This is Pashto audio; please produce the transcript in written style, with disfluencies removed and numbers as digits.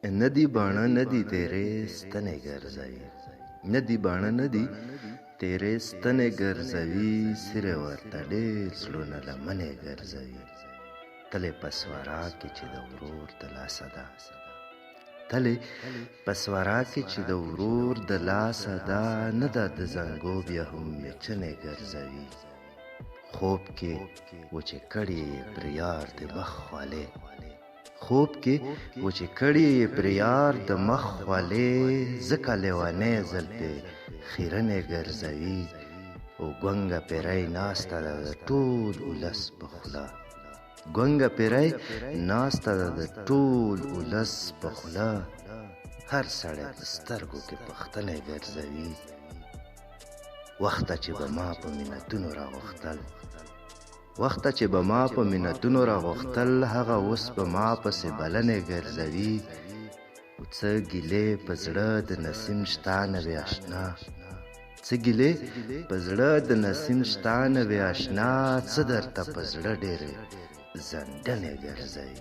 ندی باڼه ندی تیرې ستنې ګرځوي، ندی باڼه ندی تیرې ستنې ګرځوي، سره ورته ډېر زړونه لمنې ګرځوي. تلې پسورا کې چې د ورور د لاسه ده، تلې پسورا کې چې د ورور د لاسه ده، نه ده د زنګو بیا هم میچنې ګرځوي. خوب کې و چې کړي پر یار د مخ خولې، خوب کې و چې کړي پر یار د مخ خولې، ځکه لیونی زلفې خیرنې ګرځوي. او ګونګه پیری ناسته ده د ټول ولس په خوله، ګونګه پیری ناسته ده د ټول ولس په خوله، هر سړی په سترګو کې پوښتنې ګرځوي. وخته چې به ما په منتونو راغوښتل، وخته چې به ما په منتونو راغوښتل، هغه اوس به ما پسې بلنې ګرځوي. او څه ګیلې په زړه د نسیم شته نه وې اشنا، څه ګیلې په زړه د نسیم شته نه وې اشنا، څه درته په زړه ډېرې زندنې ګرځوي.